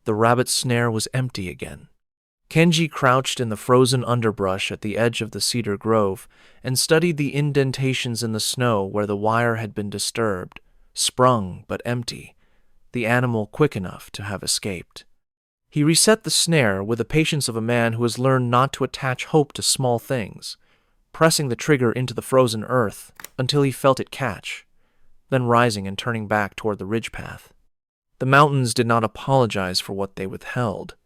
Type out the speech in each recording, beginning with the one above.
the rabbit snare was empty again. Kenji crouched in the frozen underbrush at the edge of the cedar grove and studied the indentations in the snow where the wire had been disturbed, sprung but empty, the animal quick enough to have escaped. He reset the snare with the patience of a man who has learned not to attach hope to small things, pressing the trigger into the frozen earth until he felt it catch, then rising and turning back toward the ridge path. The mountains did not apologize for what they withheld.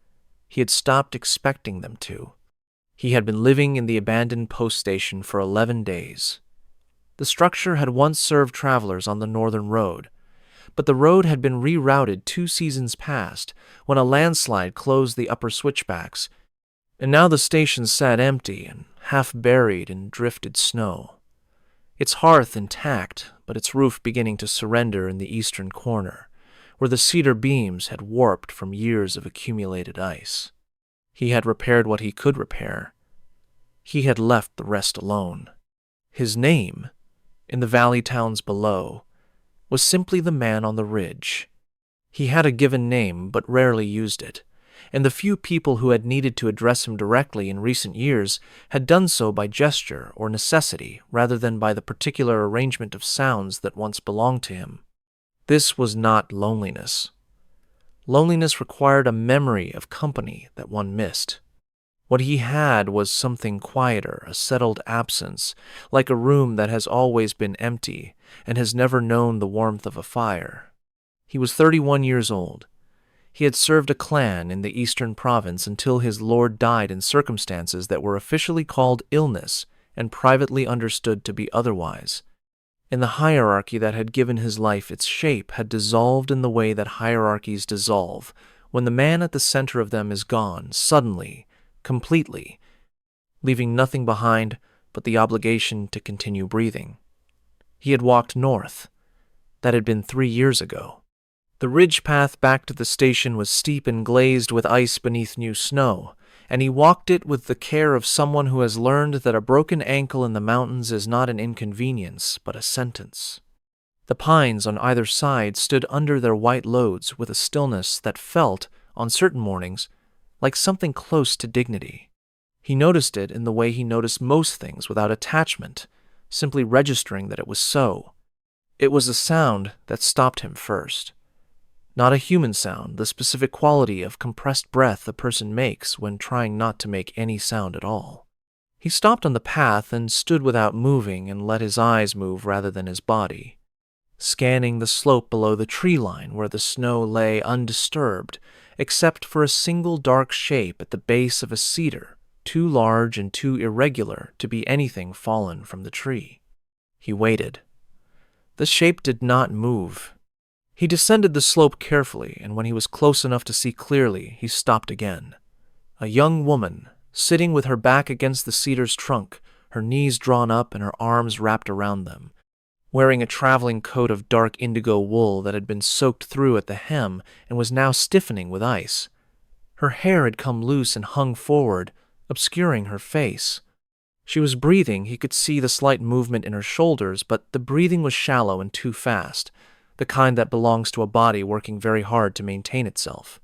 He had stopped expecting them to. He had been living in the abandoned post station for 11 days. The structure had once served travelers on the northern road, but the road had been rerouted 2 seasons past when a landslide closed the upper switchbacks, and now the station sat empty and half buried in drifted snow. Its hearth intact, but its roof beginning to surrender in the eastern corner, where the cedar beams had warped from years of accumulated ice. He had repaired what he could repair. He had left the rest alone. His name, in the valley towns below, was simply the man on the ridge. He had a given name, but rarely used it, and the few people who had needed to address him directly in recent years had done so by gesture or necessity rather than by the particular arrangement of sounds that once belonged to him. This was not loneliness. Loneliness required a memory of company that one missed. What he had was something quieter, a settled absence, like a room that has always been empty and has never known the warmth of a fire. He was 31 years old. He had served a clan in the eastern province until his lord died in circumstances that were officially called illness and privately understood to be otherwise. And the hierarchy that had given his life its shape had dissolved in the way that hierarchies dissolve when the man at the center of them is gone, suddenly, completely, leaving nothing behind but the obligation to continue breathing. He had walked north. That had been 3 years ago. The ridge path back to the station was steep and glazed with ice beneath new snow, and he walked it with the care of someone who has learned that a broken ankle in the mountains is not an inconvenience, but a sentence. The pines on either side stood under their white loads with a stillness that felt, on certain mornings, like something close to dignity. He noticed it in the way he noticed most things without attachment, simply registering that it was so. It was a sound that stopped him first. Not a human sound, the specific quality of compressed breath a person makes when trying not to make any sound at all. He stopped on the path and stood without moving and let his eyes move rather than his body, scanning the slope below the tree line where the snow lay undisturbed, except for a single dark shape at the base of a cedar, too large and too irregular to be anything fallen from the tree. He waited. The shape did not move. He descended the slope carefully, and when he was close enough to see clearly, he stopped again. A young woman, sitting with her back against the cedar's trunk, her knees drawn up and her arms wrapped around them, wearing a traveling coat of dark indigo wool that had been soaked through at the hem and was now stiffening with ice. Her hair had come loose and hung forward, obscuring her face. She was breathing. He could see the slight movement in her shoulders, but the breathing was shallow and too fast, the kind that belongs to a body working very hard to maintain itself.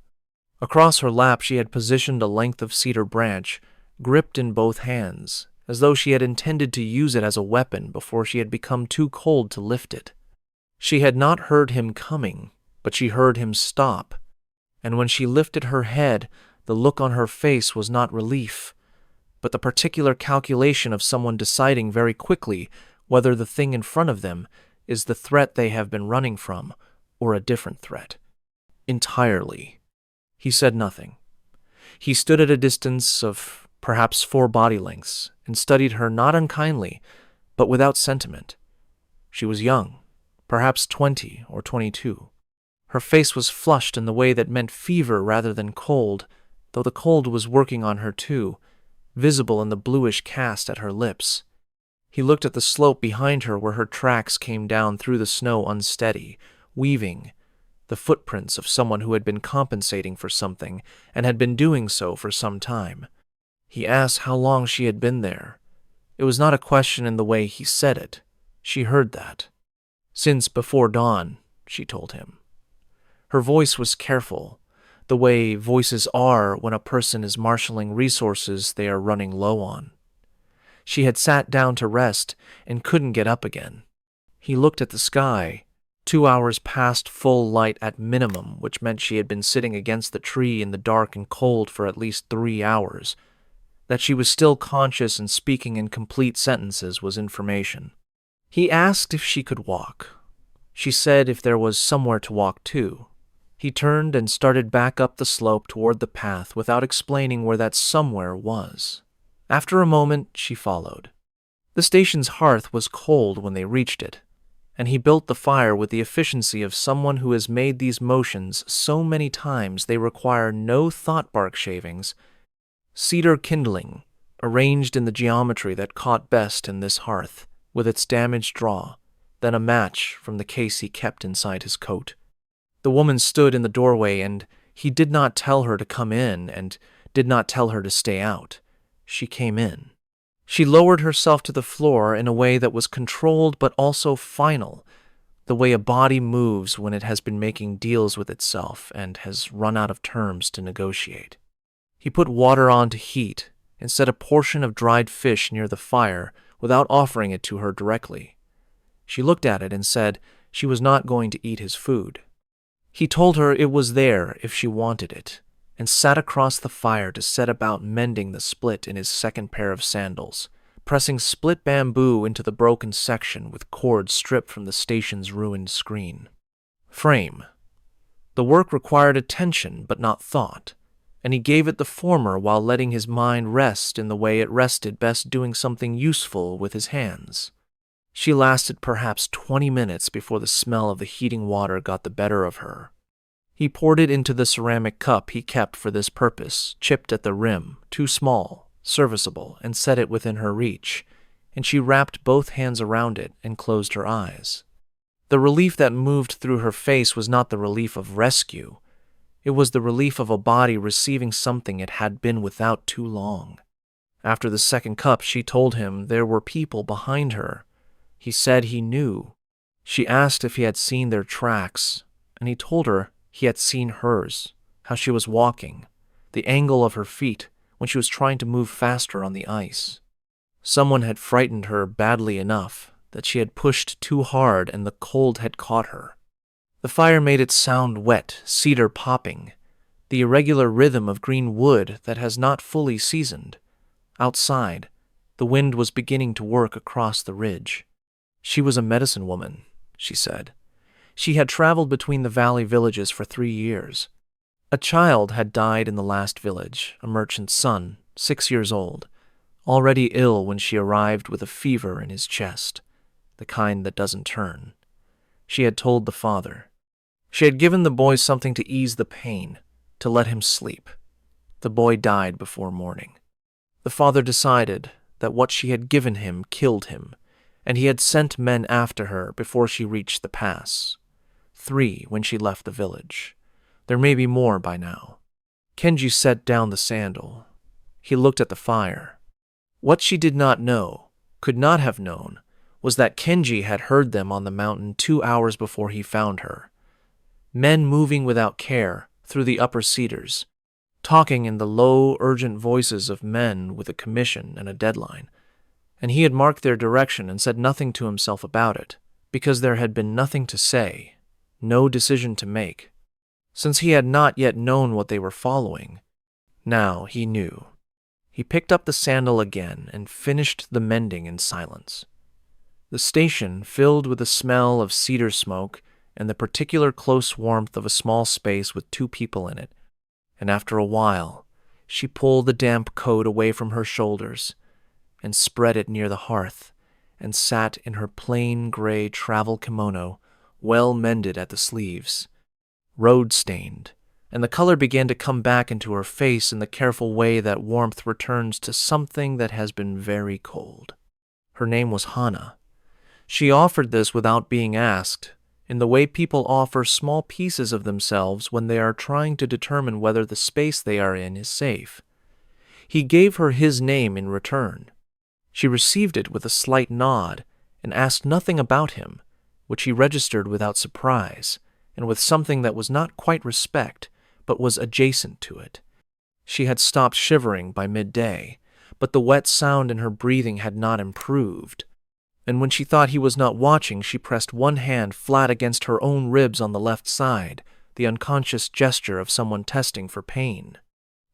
Across her lap she had positioned a length of cedar branch, gripped in both hands, as though she had intended to use it as a weapon before she had become too cold to lift it. She had not heard him coming, but she heard him stop, and when she lifted her head, the look on her face was not relief, but the particular calculation of someone deciding very quickly whether the thing in front of them is the threat they have been running from, or a different threat. Entirely. He said nothing. He stood at a distance of perhaps 4 body lengths and studied her not unkindly, but without sentiment. She was young, perhaps 20 or 22. Her face was flushed in the way that meant fever rather than cold, though the cold was working on her too, visible in the bluish cast at her lips. He looked at the slope behind her where her tracks came down through the snow unsteady, weaving, the footprints of someone who had been compensating for something and had been doing so for some time. He asked how long she had been there. It was not a question in the way he said it. She heard that. Since before dawn, she told him. Her voice was careful, the way voices are when a person is marshaling resources they are running low on. She had sat down to rest and couldn't get up again. He looked at the sky. 2 hours past full light at minimum, which meant she had been sitting against the tree in the dark and cold for at least 3 hours. That she was still conscious and speaking in complete sentences was information. He asked if she could walk. She said if there was somewhere to walk to. He turned and started back up the slope toward the path without explaining where that somewhere was. After a moment, she followed. The station's hearth was cold when they reached it, and he built the fire with the efficiency of someone who has made these motions so many times they require no thought bark shavings. Cedar kindling, arranged in the geometry that caught best in this hearth, with its damaged draw, then a match from the case he kept inside his coat. The woman stood in the doorway, and he did not tell her to come in and did not tell her to stay out. She came in. She lowered herself to the floor in a way that was controlled but also final, the way a body moves when it has been making deals with itself and has run out of terms to negotiate. He put water on to heat and set a portion of dried fish near the fire without offering it to her directly. She looked at it and said she was not going to eat his food. He told her it was there if she wanted it, and sat across the fire to set about mending the split in his second pair of sandals, pressing split bamboo into the broken section with cord stripped from the station's ruined screen. Frame. The work required attention but not thought, and he gave it the former while letting his mind rest in the way it rested best doing something useful with his hands. She lasted perhaps 20 minutes before the smell of the heating water got the better of her. He poured it into the ceramic cup he kept for this purpose, chipped at the rim, too small, serviceable, and set it within her reach, and she wrapped both hands around it and closed her eyes. The relief that moved through her face was not the relief of rescue. It was the relief of a body receiving something it had been without too long. After the second cup, she told him there were people behind her. He said he knew. She asked if he had seen their tracks, and he told her he had seen hers, how she was walking, the angle of her feet when she was trying to move faster on the ice. Someone had frightened her badly enough that she had pushed too hard and the cold had caught her. The fire made it sound wet, cedar popping, the irregular rhythm of green wood that has not fully seasoned. Outside, the wind was beginning to work across the ridge. She was a medicine woman, she said. She had traveled between the valley villages for 3 years. A child had died in the last village, a merchant's son, 6 years old, already ill when she arrived with a fever in his chest, the kind that doesn't turn. She had told the father. She had given the boy something to ease the pain, to let him sleep. The boy died before morning. The father decided that what she had given him killed him, and he had sent men after her before she reached the pass. 3 when she left the village. There may be more by now. Kenji set down the sandal. He looked at the fire. What she did not know, could not have known, was that Kenji had heard them on the mountain 2 hours before he found her. Men moving without care through the upper cedars, talking in the low, urgent voices of men with a commission and a deadline. And he had marked their direction and said nothing to himself about it, because there had been nothing to say, no decision to make, since he had not yet known what they were following. Now he knew. He picked up the sandal again and finished the mending in silence. The station, filled with the smell of cedar smoke and the particular close warmth of a small space with 2 people in it, and after a while, she pulled the damp coat away from her shoulders and spread it near the hearth, and sat in her plain gray travel kimono, well mended at the sleeves, road-stained, and the color began to come back into her face in the careful way that warmth returns to something that has been very cold. Her name was Hana. She offered this without being asked, in the way people offer small pieces of themselves when they are trying to determine whether the space they are in is safe. He gave her his name in return. She received it with a slight nod and asked nothing about him, which he registered without surprise and with something that was not quite respect, but was adjacent to it. She had stopped shivering by midday, but the wet sound in her breathing had not improved. And when she thought he was not watching, she pressed one hand flat against her own ribs on the left side, the unconscious gesture of someone testing for pain.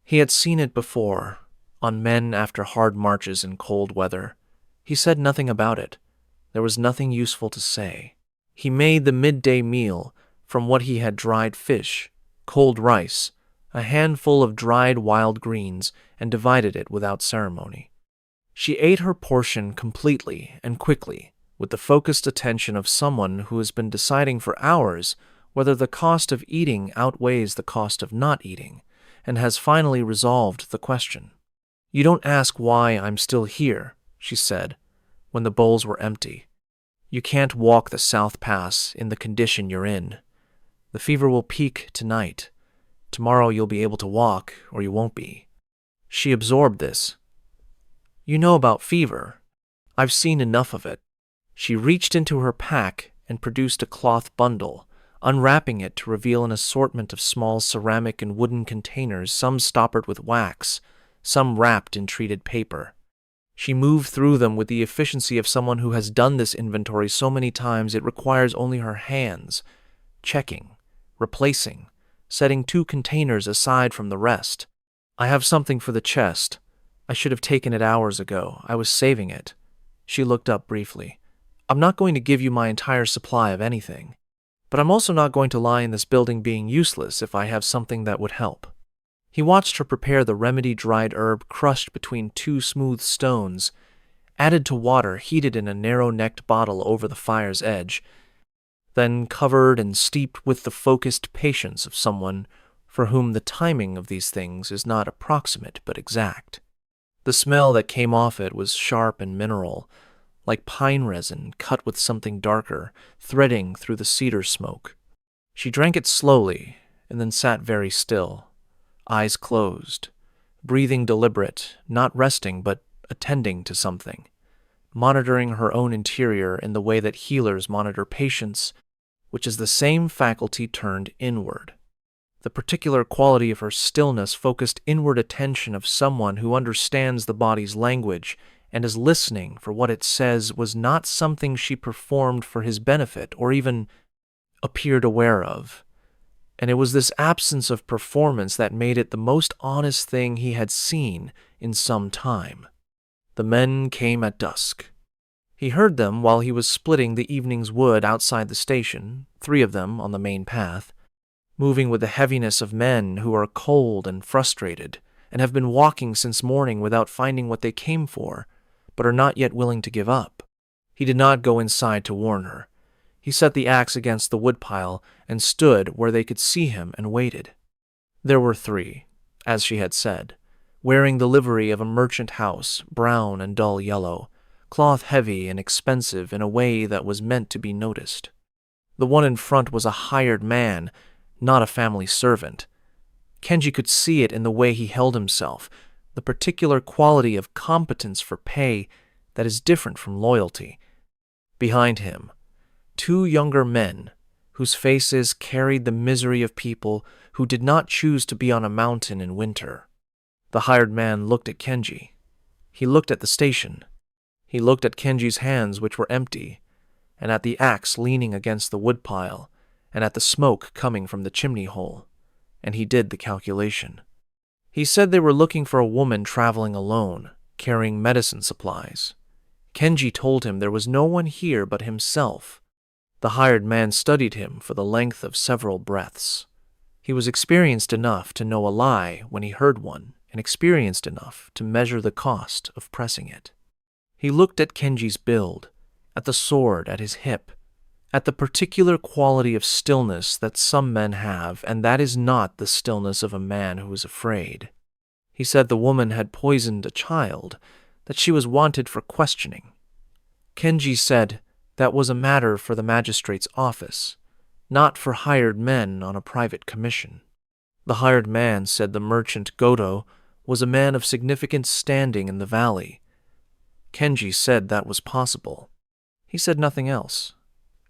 He had seen it before, on men after hard marches in cold weather. He said nothing about it. There was nothing useful to say. He made the midday meal from what he had: dried fish, cold rice, a handful of dried wild greens, and divided it without ceremony. She ate her portion completely and quickly, with the focused attention of someone who has been deciding for hours whether the cost of eating outweighs the cost of not eating, and has finally resolved the question. "You don't ask why I'm still here," she said, when the bowls were empty. "You can't walk the South Pass in the condition you're in. The fever will peak tonight. Tomorrow you'll be able to walk, or you won't be." She absorbed this. "You know about fever. I've seen enough of it." She reached into her pack and produced a cloth bundle, unwrapping it to reveal an assortment of small ceramic and wooden containers, some stoppered with wax, some wrapped in treated paper. She moved through them with the efficiency of someone who has done this inventory so many times it requires only her hands, checking, replacing, setting 2 containers aside from the rest. "I have something for the chest. I should have taken it hours ago. I was saving it." She looked up briefly. "I'm not going to give you my entire supply of anything, but I'm also not going to lie in this building being useless if I have something that would help." He watched her prepare the remedy dried herb crushed between 2 smooth stones, added to water heated in a narrow-necked bottle over the fire's edge, then covered and steeped with the focused patience of someone for whom the timing of these things is not approximate but exact. The smell that came off it was sharp and mineral, like pine resin cut with something darker, threading through the cedar smoke. She drank it slowly and then sat very still, eyes closed, breathing deliberate, not resting but attending to something, monitoring her own interior in the way that healers monitor patients, which is the same faculty turned inward. The particular quality of her stillness focused inward attention of someone who understands the body's language and is listening for what it says was not something she performed for his benefit or even appeared aware of. And it was this absence of performance that made it the most honest thing he had seen in some time. The men came at dusk. He heard them while he was splitting the evening's wood outside the station, 3 of them on the main path, moving with the heaviness of men who are cold and frustrated and have been walking since morning without finding what they came for, but are not yet willing to give up. He did not go inside to warn her. He set the axe against the woodpile and stood where they could see him and waited. There were 3, as she had said, wearing the livery of a merchant house, brown and dull yellow, cloth heavy and expensive in a way that was meant to be noticed. The one in front was a hired man, not a family servant. Kenji could see it in the way he held himself, the particular quality of competence for pay that is different from loyalty. Behind him, 2 younger men, whose faces carried the misery of people who did not choose to be on a mountain in winter. The hired man looked at Kenji. He looked at the station. He looked at Kenji's hands, which were empty, and at the axe leaning against the woodpile, and at the smoke coming from the chimney hole, and he did the calculation. He said they were looking for a woman traveling alone, carrying medicine supplies. Kenji told him there was no one here but himself. The hired man studied him for the length of several breaths. He was experienced enough to know a lie when he heard one, and experienced enough to measure the cost of pressing it. He looked at Kenji's build, at the sword at his hip, at the particular quality of stillness that some men have, and that is not the stillness of a man who is afraid. He said the woman had poisoned a child, that she was wanted for questioning. Kenji said that was a matter for the magistrate's office, not for hired men on a private commission. The hired man said the merchant Goto was a man of significant standing in the valley. Kenji said that was possible. He said nothing else,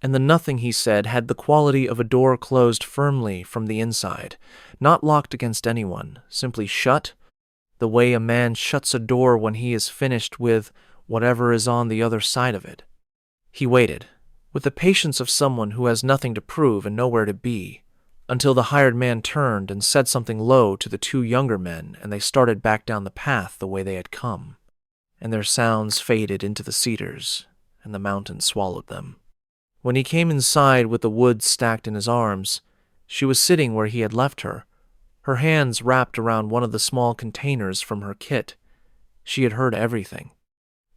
and the nothing he said had the quality of a door closed firmly from the inside, not locked against anyone, simply shut, the way a man shuts a door when he is finished with whatever is on the other side of it. He waited, with the patience of someone who has nothing to prove and nowhere to be, until the hired man turned and said something low to the two younger men, and they started back down the path the way they had come, and their sounds faded into the cedars, and the mountain swallowed them. When he came inside with the wood stacked in his arms, she was sitting where he had left her, her hands wrapped around one of the small containers from her kit. She had heard everything.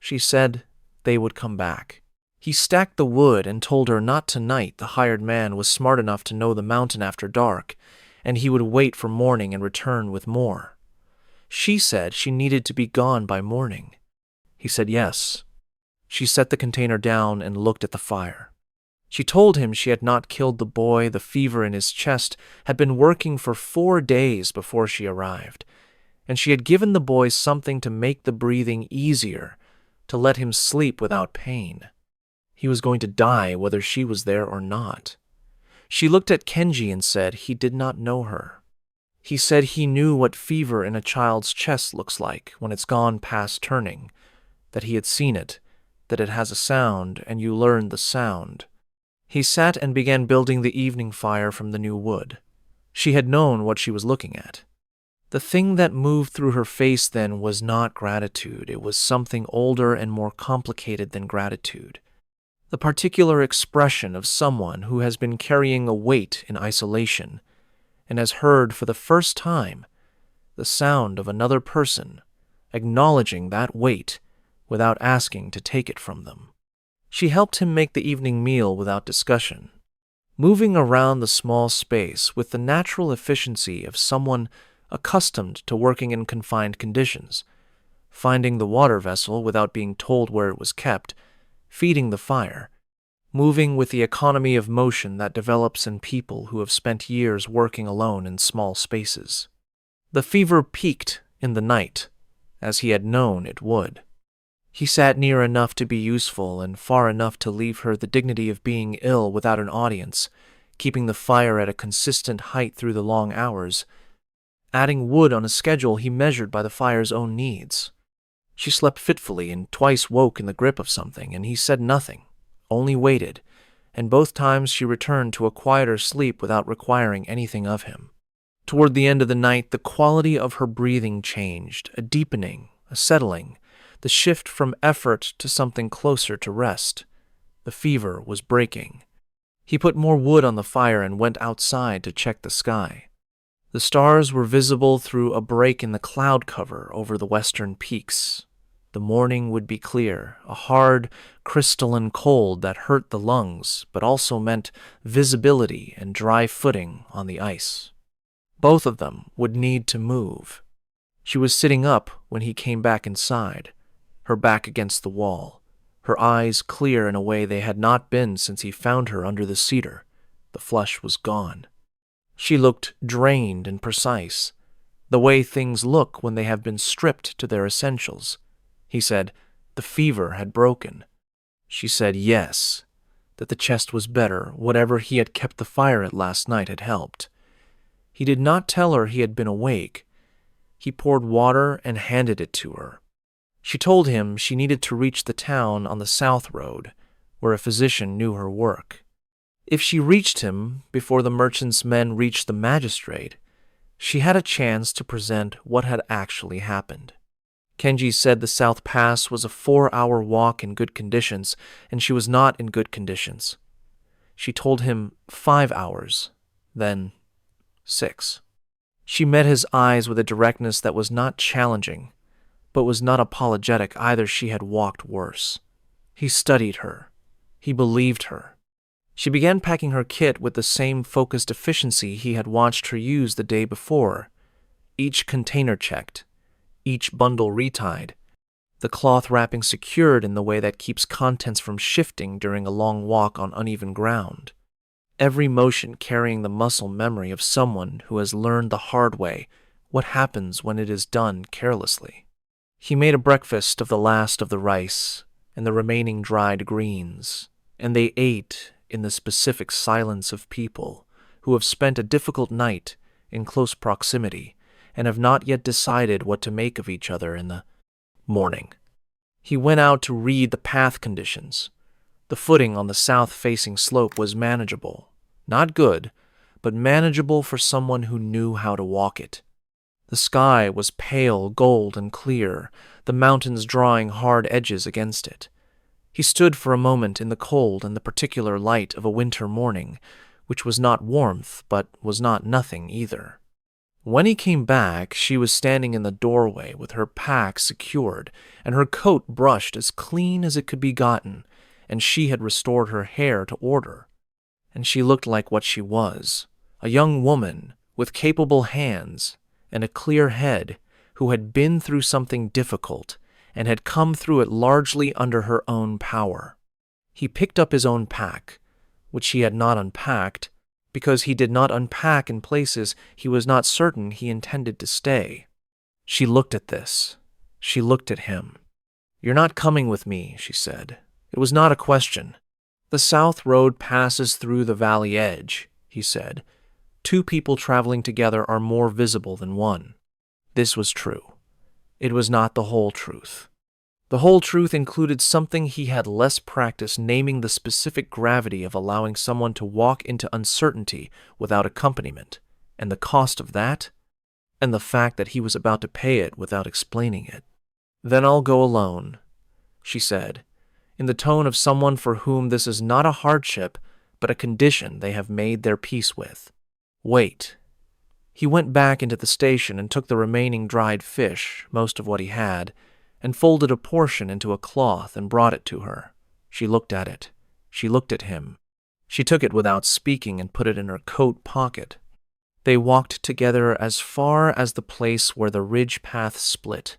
She said they would come back. He stacked the wood and told her not tonight. The hired man was smart enough to know the mountain after dark, and he would wait for morning and return with more. She said she needed to be gone by morning. He said yes. She set the container down and looked at the fire. She told him she had not killed the boy. The fever in his chest had been working for 4 days before she arrived, and she had given the boy something to make the breathing easier, to let him sleep without pain. He was going to die whether she was there or not. She looked at Kenji and said he did not know her. He said he knew what fever in a child's chest looks like when it's gone past turning, that he had seen it, that it has a sound and you learn the sound. He sat and began building the evening fire from the new wood. She had known what she was looking at. The thing that moved through her face then was not gratitude. It was something older and more complicated than gratitude. The particular expression of someone who has been carrying a weight in isolation and has heard for the first time the sound of another person acknowledging that weight without asking to take it from them. She helped him make the evening meal without discussion, moving around the small space with the natural efficiency of someone accustomed to working in confined conditions, finding the water vessel without being told where it was kept, feeding the fire, moving with the economy of motion that develops in people who have spent years working alone in small spaces. The fever peaked in the night, as he had known it would. He sat near enough to be useful and far enough to leave her the dignity of being ill without an audience, keeping the fire at a consistent height through the long hours, adding wood on a schedule he measured by the fire's own needs. She slept fitfully and twice woke in the grip of something, and he said nothing, only waited, and both times she returned to a quieter sleep without requiring anything of him. Toward the end of the night, the quality of her breathing changed, a deepening, a settling, the shift from effort to something closer to rest. The fever was breaking. He put more wood on the fire and went outside to check the sky. The stars were visible through a break in the cloud cover over the western peaks. The morning would be clear, a hard, crystalline cold that hurt the lungs, but also meant visibility and dry footing on the ice. Both of them would need to move. She was sitting up when he came back inside, her back against the wall, her eyes clear in a way they had not been since he found her under the cedar. The flush was gone. She looked drained and precise, the way things look when they have been stripped to their essentials. He said the fever had broken. She said yes, that the chest was better. Whatever he had kept the fire at last night had helped. He did not tell her he had been awake. He poured water and handed it to her. She told him she needed to reach the town on the south road, where a physician knew her work. If she reached him before the merchant's men reached the magistrate, she had a chance to present what had actually happened. Kenji said the South Pass was a 4-hour walk in good conditions, and she was not in good conditions. She told him 5 hours, then 6. She met his eyes with a directness that was not challenging, but was not apologetic either. She had walked worse. He studied her. He believed her. She began packing her kit with the same focused efficiency he had watched her use the day before. Each container checked, each bundle retied, the cloth wrapping secured in the way that keeps contents from shifting during a long walk on uneven ground. Every motion carrying the muscle memory of someone who has learned the hard way what happens when it is done carelessly. He made a breakfast of the last of the rice and the remaining dried greens, and they ate in the specific silence of people who have spent a difficult night in close proximity and have not yet decided what to make of each other in the morning. He went out to read the path conditions. The footing on the south-facing slope was manageable. Not good, but manageable for someone who knew how to walk it. The sky was pale gold and clear, the mountains drawing hard edges against it. He stood for a moment in the cold and the particular light of a winter morning, which was not warmth, but was not nothing either. When he came back, she was standing in the doorway with her pack secured and her coat brushed as clean as it could be gotten, and she had restored her hair to order. And she looked like what she was, a young woman with capable hands and a clear head who had been through something difficult and had come through it largely under her own power. He picked up his own pack, which he had not unpacked, because he did not unpack in places he was not certain he intended to stay. She looked at this. She looked at him. "You're not coming with me," she said. It was not a question. "The south road passes through the valley edge," he said. "Two people traveling together are more visible than one." This was true. It was not the whole truth. The whole truth included something he had less practice naming: the specific gravity of allowing someone to walk into uncertainty without accompaniment, and the cost of that, and the fact that he was about to pay it without explaining it. "Then I'll go alone," she said, in the tone of someone for whom this is not a hardship, but a condition they have made their peace with. "Wait." He went back into the station and took the remaining dried fish, most of what he had, and folded a portion into a cloth and brought it to her. She looked at it. She looked at him. She took it without speaking and put it in her coat pocket. They walked together as far as the place where the ridge path split,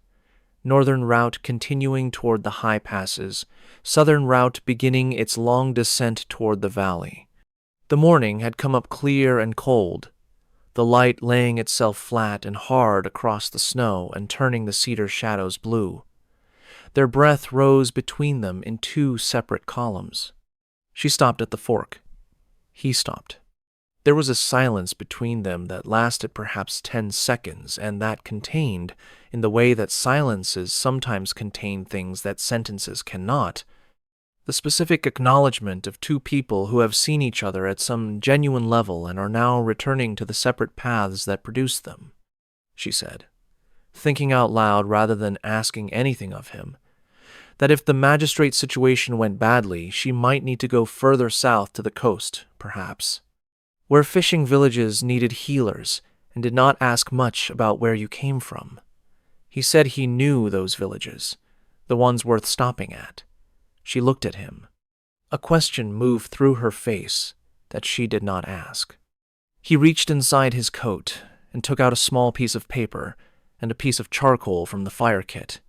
northern route continuing toward the high passes, southern route beginning its long descent toward the valley. The morning had come up clear and cold, the light laying itself flat and hard across the snow and turning the cedar shadows blue. Their breath rose between them in two separate columns. She stopped at the fork. He stopped. There was a silence between them that lasted perhaps 10 seconds, and that contained, in the way that silences sometimes contain things that sentences cannot, the specific acknowledgement of two people who have seen each other at some genuine level and are now returning to the separate paths that produced them. She said, thinking out loud rather than asking anything of him, that if the magistrate situation went badly, she might need to go further south to the coast, perhaps, where fishing villages needed healers and did not ask much about where you came from. He said he knew those villages, the ones worth stopping at. She looked at him. A question moved through her face that she did not ask. He reached inside his coat and took out a small piece of paper and a piece of charcoal from the fire kit.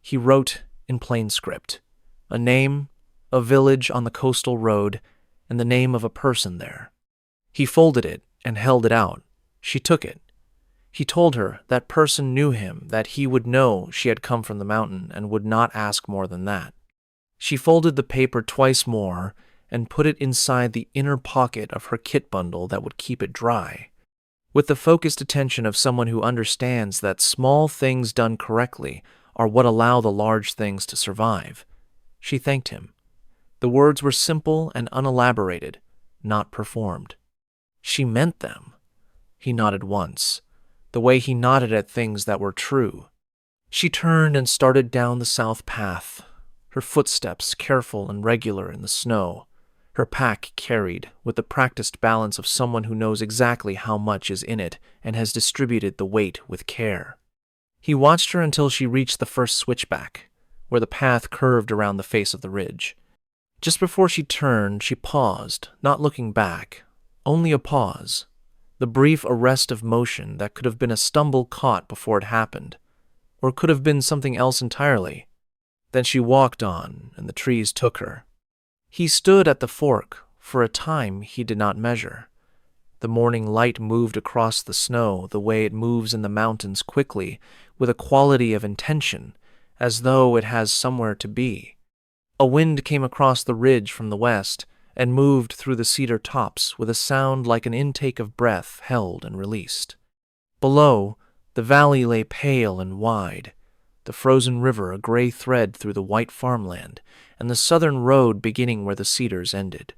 He wrote in plain script, a name, a village on the coastal road, and the name of a person there. He folded it and held it out. She took it. He told her that person knew him, that he would know she had come from the mountain and would not ask more than that. She folded the paper twice more and put it inside the inner pocket of her kit bundle that would keep it dry. With the focused attention of someone who understands that small things done correctly are what allow the large things to survive, she thanked him. The words were simple and unelaborated, not performed. She meant them. He nodded once, the way he nodded at things that were true. She turned and started down the south path, her footsteps careful and regular in the snow, her pack carried with the practiced balance of someone who knows exactly how much is in it and has distributed the weight with care. He watched her until she reached the first switchback, where the path curved around the face of the ridge. Just before she turned, she paused, not looking back, only a pause, the brief arrest of motion that could have been a stumble caught before it happened, or could have been something else entirely. Then she walked on, and the trees took her. He stood at the fork for a time he did not measure. The morning light moved across the snow the way it moves in the mountains quickly, with a quality of intention, as though it has somewhere to be. A wind came across the ridge from the west, and moved through the cedar tops with a sound like an intake of breath held and released. Below, the valley lay pale and wide, the frozen river a gray thread through the white farmland, and the southern road beginning where the cedars ended.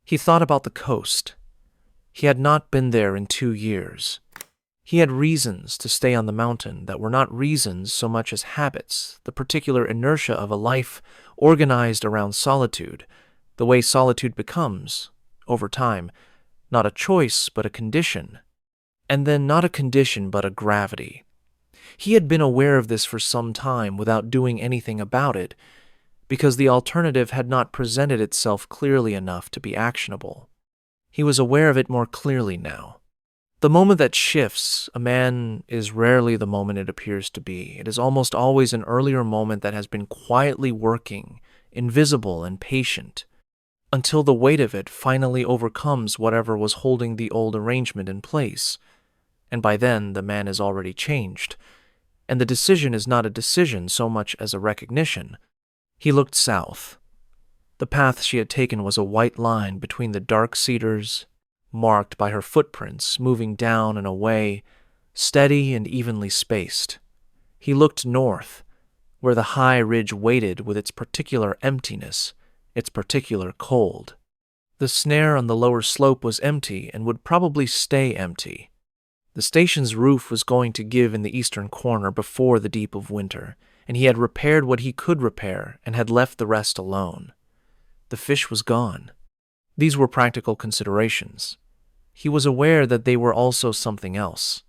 He thought about the coast. He had not been there in 2 years. He had reasons to stay on the mountain that were not reasons so much as habits, the particular inertia of a life organized around solitude, the way solitude becomes, over time, not a choice but a condition, and then not a condition but a gravity. He had been aware of this for some time without doing anything about it, because the alternative had not presented itself clearly enough to be actionable. He was aware of it more clearly now. The moment that shifts a man is rarely the moment it appears to be. It is almost always an earlier moment that has been quietly working, invisible and patient, until the weight of it finally overcomes whatever was holding the old arrangement in place. And by then, the man is already changed, and the decision is not a decision so much as a recognition. He looked south. The path she had taken was a white line between the dark cedars, marked by her footprints moving down and away, steady and evenly spaced. He looked north, where the high ridge waited with its particular emptiness, its particular cold. The snare on the lower slope was empty and would probably stay empty. The station's roof was going to give in the eastern corner before the deep of winter, and he had repaired what he could repair and had left the rest alone. The fish was gone. These were practical considerations. He was aware that they were also something else.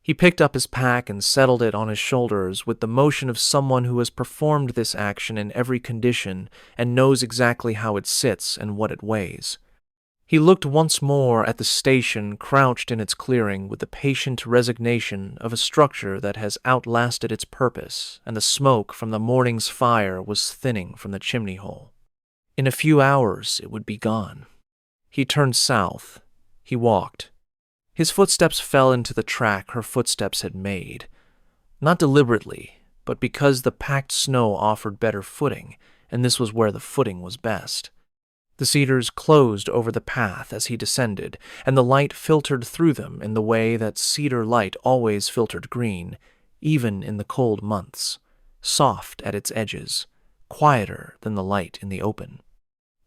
He picked up his pack and settled it on his shoulders with the motion of someone who has performed this action in every condition and knows exactly how it sits and what it weighs. He looked once more at the station crouched in its clearing with the patient resignation of a structure that has outlasted its purpose, and the smoke from the morning's fire was thinning from the chimney hole. In a few hours it would be gone. He turned south. He walked. His footsteps fell into the track her footsteps had made, not deliberately, but because the packed snow offered better footing, and this was where the footing was best. The cedars closed over the path as he descended, and the light filtered through them in the way that cedar light always filtered green, even in the cold months, soft at its edges, quieter than the light in the open.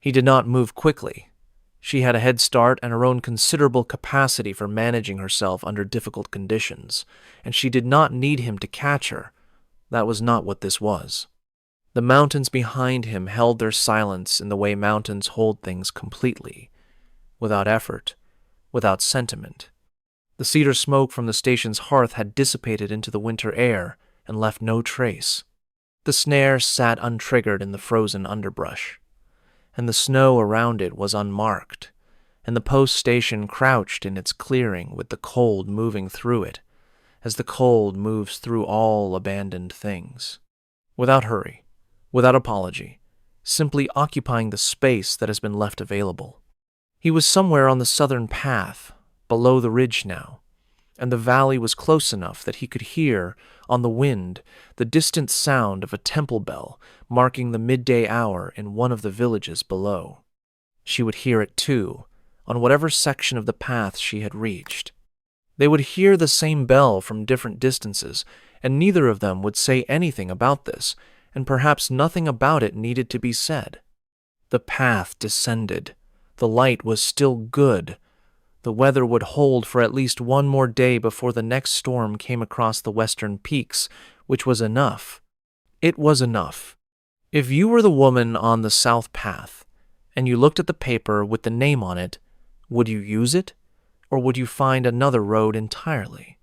He did not move quickly. She had a head start and her own considerable capacity for managing herself under difficult conditions, and she did not need him to catch her. That was not what this was. The mountains behind him held their silence in the way mountains hold things completely, without effort, without sentiment. The cedar smoke from the station's hearth had dissipated into the winter air and left no trace. The snare sat untriggered in the frozen underbrush, and the snow around it was unmarked, and the post station crouched in its clearing with the cold moving through it, as the cold moves through all abandoned things. Without hurry, without apology, simply occupying the space that has been left available. He was somewhere on the southern path, below the ridge now, and the valley was close enough that he could hear, on the wind, the distant sound of a temple bell marking the midday hour in one of the villages below. She would hear it too, on whatever section of the path she had reached. They would hear the same bell from different distances, and neither of them would say anything about this, and perhaps nothing about it needed to be said. The path descended. The light was still good. The weather would hold for at least one more day before the next storm came across the western peaks, which was enough. It was enough. If you were the woman on the south path, and you looked at the paper with the name on it, would you use it, or would you find another road entirely?